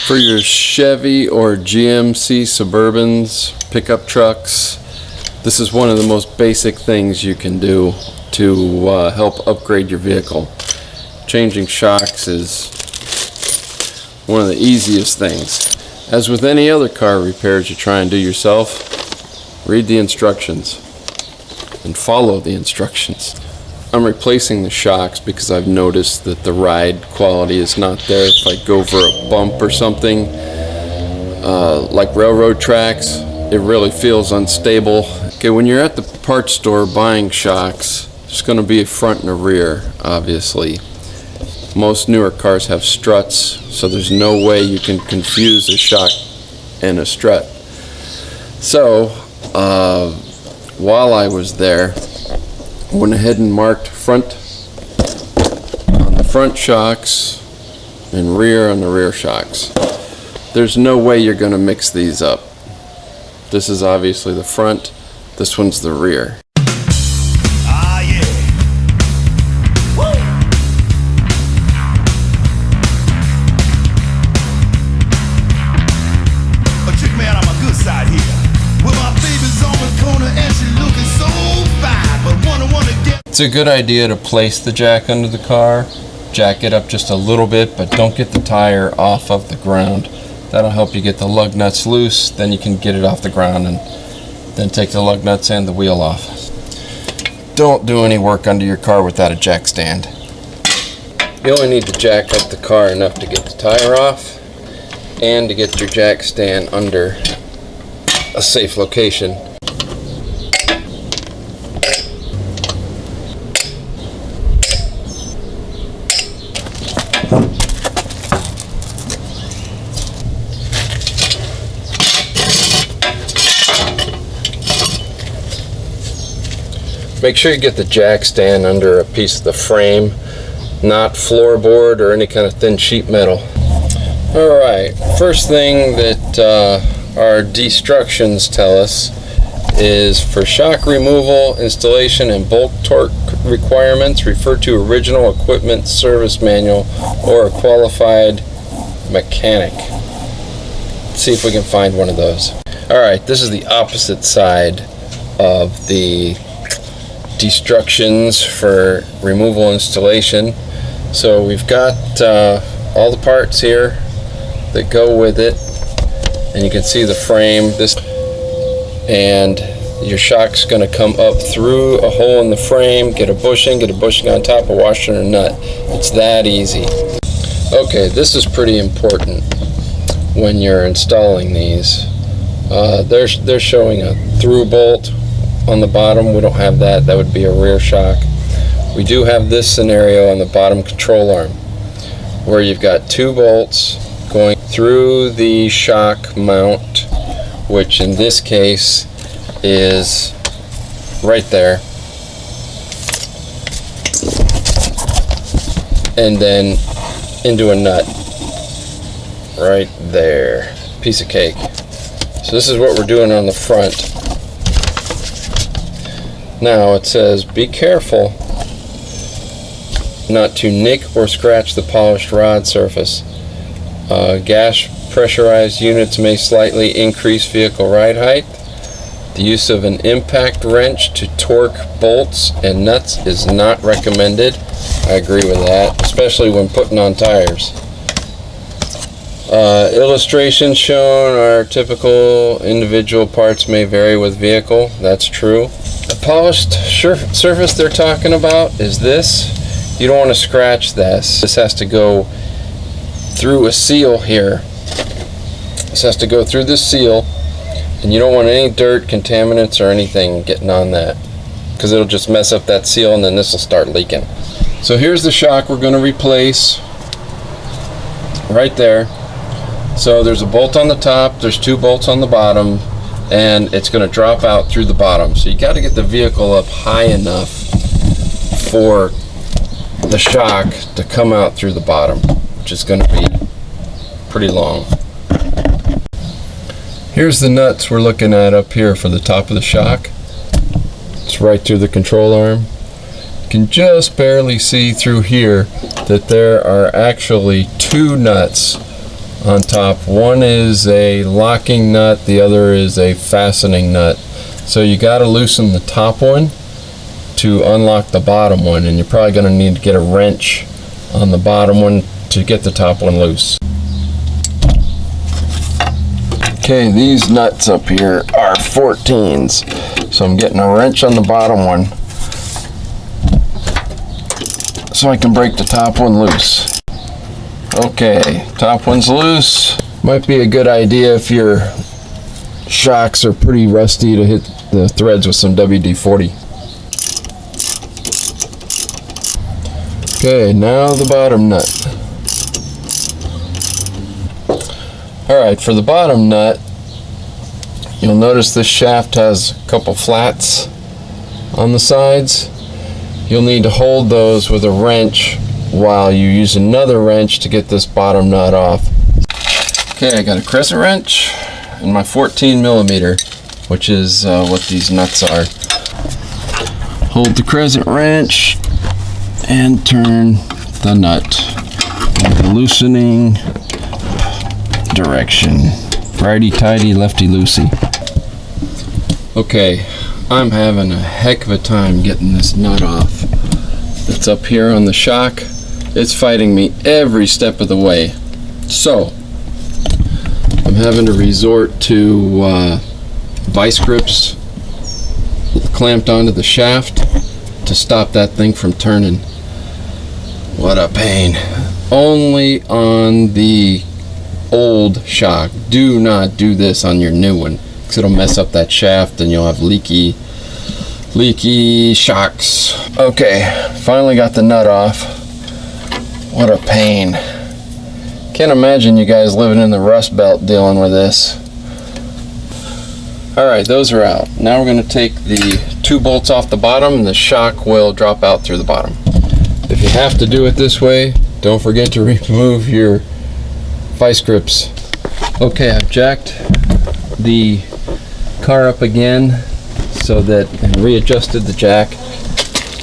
For your Chevy or GMC Suburbans, pickup trucks, this is one of the most basic things you can do to help upgrade your vehicle. Changing shocks is one of the easiest things. As with any other car repairs you try and do yourself, read the instructions and follow the instructions. I'm replacing the shocks because I've noticed that the ride quality is not there. If I go over a bump or something, like railroad tracks, it really feels unstable. Okay, when you're at the parts store buying shocks, there's going to be a front and a rear, obviously. Most newer cars have struts, so there's no way you can confuse a shock and a strut. So, while I was there, I went ahead and marked front on the front shocks and rear on the rear shocks. There's no way you're going to mix these up. This is obviously the front, this one's the rear. It's a good idea to place the jack under the car, jack it up just a little bit, but don't get the tire off of the ground. That'll help you get the lug nuts loose, then you can get it off the ground and then take the lug nuts and the wheel off. Don't do any work under your car without a jack stand. You only need to jack up the car enough to get the tire off and to get your jack stand under a safe location. Make sure you get the jack stand under a piece of the frame, not floorboard or any kind of thin sheet metal. Alright, first thing that our instructions tell us is for shock removal, installation, and bulk torque requirements, refer to original equipment service manual or a qualified mechanic. Let's see if we can find one of those. Alright, this is the opposite side of the instructions for removal installation. So we've got all the parts here that go with it, and you can see the frame, and your shock's going to come up through a hole in the frame, get a bushing on top, a washer and a nut. It's that easy. Okay, this is pretty important when you're installing these. They're showing a through bolt on the bottom. We don't have that. That would be a rear shock. We do have this scenario on the bottom control arm where you've got two bolts going through the shock mount, which in this case is right there, and then into a nut right there. Piece of cake. So this is what we're doing on the front. Now it says be careful not to nick or scratch the polished rod surface. Gas pressurized units may slightly increase vehicle ride height. The use of an impact wrench to torque bolts and nuts is not recommended. I agree with that, especially when putting on tires. Illustrations shown are typical. Individual parts may vary with vehicle. That's true. The polished surface they're talking about is this. You don't want to scratch this. This has to go through a seal here. This has to go through this seal, and you don't want any dirt, contaminants, or anything getting on that, because it'll just mess up that seal and then this will start leaking. So here's the shock we're going to replace right there. So there's a bolt on the top, there's two bolts on the bottom, and it's going to drop out through the bottom. So you got to get the vehicle up high enough for the shock to come out through the bottom, which is going to be pretty long. Here's the nuts we're looking at up here for the top of the shock. It's right through the control arm. You can just barely see through here that there are actually two nuts on top. One is a locking nut, the other is a fastening nut. So you got to loosen the top one to unlock the bottom one, and you're probably going to need to get a wrench on the bottom one to get the top one loose. Okay, these nuts up here are 14s, so I'm getting a wrench on the bottom one so I can break the top one loose. Okay, top one's loose. Might be a good idea if your shocks are pretty rusty to hit the threads with some WD-40. Okay, now the bottom nut. Alright, for the bottom nut, you'll notice this shaft has a couple flats on the sides. You'll need to hold those with a wrench while you use another wrench to get this bottom nut off. Okay, I got a crescent wrench and my 14mm, which is what these nuts are. Hold the crescent wrench and turn the nut in the loosening direction. Righty-tighty, lefty-loosey. Okay, I'm having a heck of a time getting this nut off. It's up here on the shock. It's fighting me every step of the way. So, I'm having to resort to vice grips clamped onto the shaft to stop that thing from turning. What a pain. Only on the old shock. Do not do this on your new one, because it'll mess up that shaft and you'll have leaky shocks. Okay, finally got the nut off. What a pain. Can't imagine you guys living in the Rust Belt dealing with this. Alright, those are out. Now we're going to take the 2 bolts off the bottom and the shock will drop out through the bottom. If you have to do it this way, don't forget to remove your vice grips. Okay, I've jacked the car up again so that and readjusted the jack.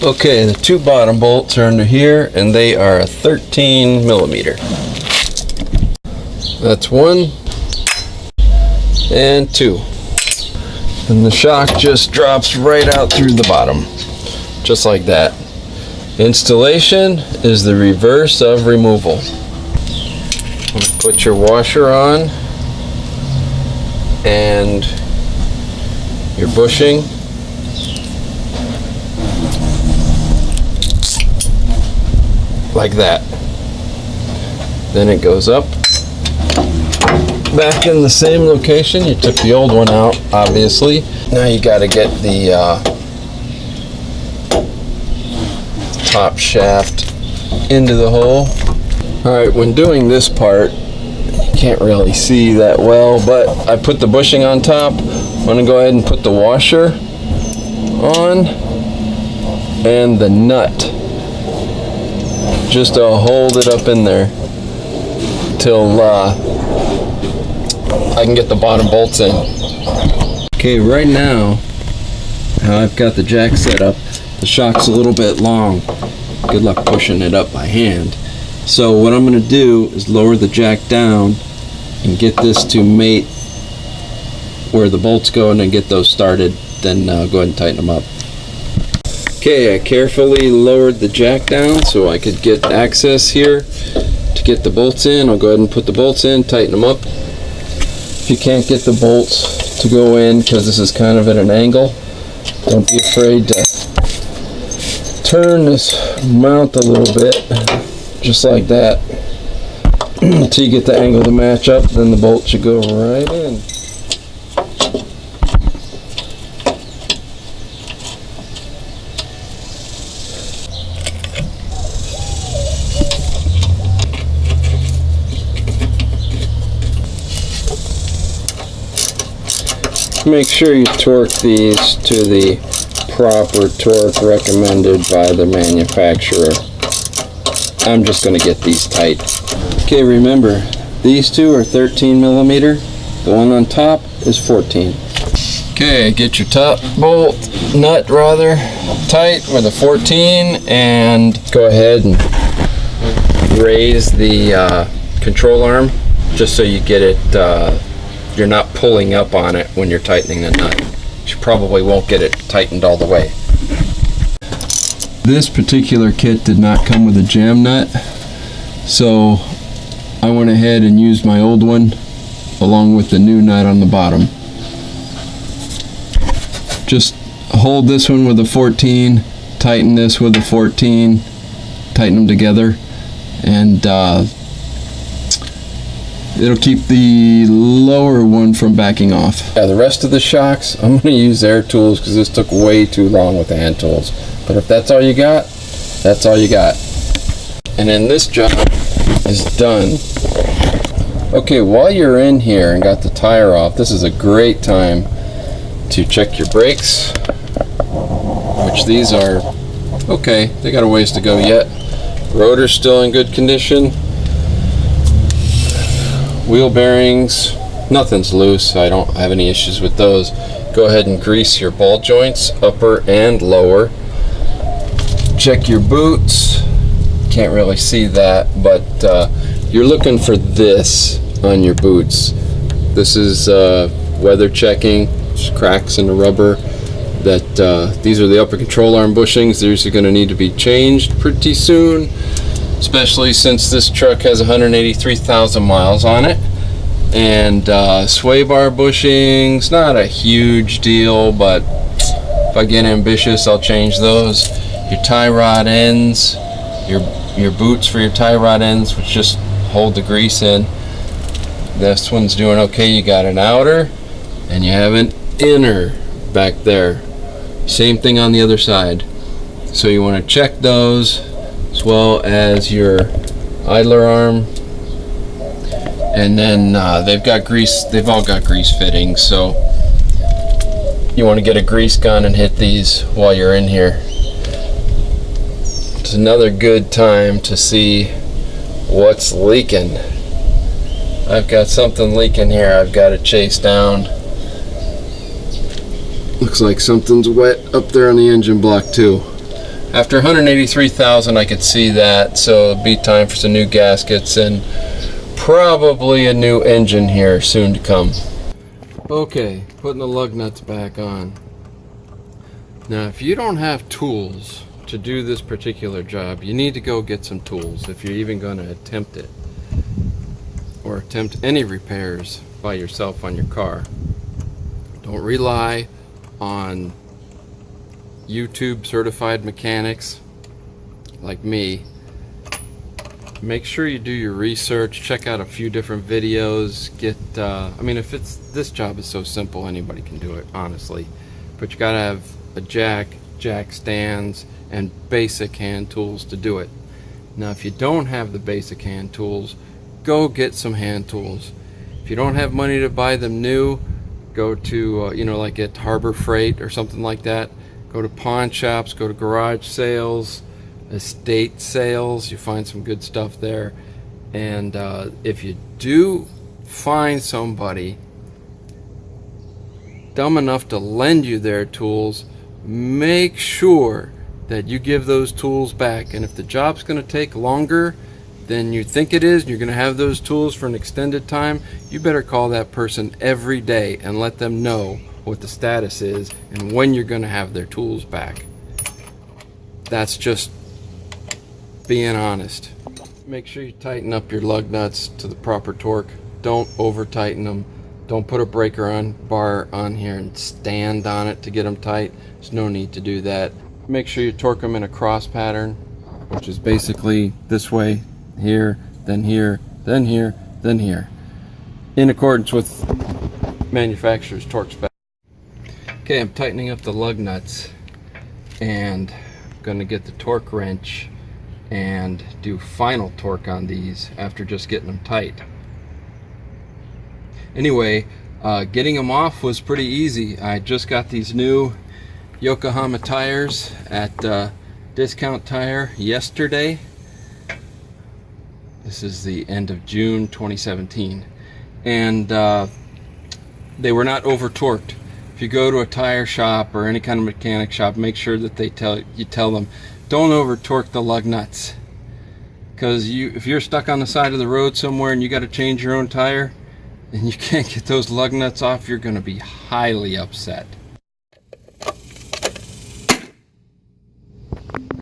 Okay, the 2 bottom bolts are under here and they are 13mm. That's 1 and 2. And the shock just drops right out through the bottom, just like that. Installation is the reverse of removal. Put your washer on and your bushing. Like that. Then it goes up. Back in the same location. You took the old one out, obviously. Now you got to get the top shaft into the hole. Alright, when doing this part, you can't really see that well, but I put the bushing on top. I'm going to go ahead and put the washer on and the nut, just to hold it up in there till I can get the bottom bolts in. Okay, right now, how I've got the jack set up, the shock's a little bit long. Good luck pushing it up by hand. So what I'm going to do is lower the jack down and get this to mate where the bolts go and then get those started. Then go ahead and tighten them up. Okay, I carefully lowered the jack down so I could get access here to get the bolts in. I'll go ahead and put the bolts in, tighten them up. If you can't get the bolts to go in because this is kind of at an angle, don't be afraid to turn this mount a little bit, just like that, until you get the angle to match up. Then the bolt should go right in. Make sure you torque these to the proper torque recommended by the manufacturer. I'm just going to get these tight. Okay, remember, these two are 13mm. The one on top is 14. Okay, get your top bolt, nut rather, tight with a 14, and go ahead and raise the control arm just so you get it, you're not pulling up on it when you're tightening the nut. You probably won't get it tightened all the way. This particular kit did not come with a jam nut, so I went ahead and used my old one along with the new nut on the bottom. Just hold this one with a 14, tighten this with a 14, tighten them together, and it'll keep the lower one from backing off. Yeah, the rest of the shocks, I'm going to use air tools because this took way too long with hand tools. But if that's all you got, that's all you got. And then this job is done. Okay, while you're in here and got the tire off, this is a great time to check your brakes, which these are okay. They got a ways to go yet. Rotor's still in good condition. Wheel bearings, nothing's loose. I don't have any issues with those. Go ahead and grease your ball joints, upper and lower. Check your boots. Can't really see that, but you're looking for this on your boots. This is weather checking. There's cracks in the rubber. These are the upper control arm bushings. These are going to need to be changed pretty soon, especially since this truck has 183,000 miles on it. And sway bar bushings, not a huge deal, but if I get ambitious, I'll change those. Your tie rod ends, your boots for your tie rod ends, which just hold the grease in. This one's doing okay. You got an outer and you have an inner back there. Same thing on the other side. So you want to check those, as well as your idler arm. And then they've all got grease fittings, so you want to get a grease gun and hit these while you're in here. It's another good time to see what's leaking. I've got something leaking here I've got to chase down. Looks like something's wet up there on the engine block too. After 183,000 I could see that, so it'll be time for some new gaskets and probably a new engine here soon to come. Okay, putting the lug nuts back on. Now if you don't have tools to do this particular job, you need to go get some tools if you're even going to attempt it, or attempt any repairs by yourself on your car. Don't rely on YouTube certified mechanics like me. Make sure you do your research, check out a few different videos, I mean, if this job is so simple, anybody can do it, honestly. But you gotta have a jack stands, and basic hand tools to do it. Now, if you don't have the basic hand tools, go get some hand tools. If you don't have money to buy them new, go to, like at Harbor Freight or something like that. Go to pawn shops, go to garage sales, estate sales. You find some good stuff there. And if you do find somebody dumb enough to lend you their tools, make sure that you give those tools back. And if the job's going to take longer than you think it is, and you're going to have those tools for an extended time, you better call that person every day and let them know what the status is and when you're going to have their tools back. That's just being honest. Make sure you tighten up your lug nuts to the proper torque. Don't over tighten them. Don't put a breaker bar on here and stand on it to get them tight. There's no need to do that. Make sure you torque them in a cross pattern, which is basically this way, here, then here, then here, then here, in accordance with manufacturer's torque spec. Okay, I'm tightening up the lug nuts and I'm going to get the torque wrench and do final torque on these after just getting them tight. Anyway, getting them off was pretty easy. I just got these new Yokohama tires at Discount Tire yesterday. This is the end of June 2017, and they were not over torqued. If you go to a tire shop or any kind of mechanic shop, make sure that you tell them, don't over torque the lug nuts, Because if you're stuck on the side of the road somewhere and you got to change your own tire and you can't get those lug nuts off, you're going to be highly upset.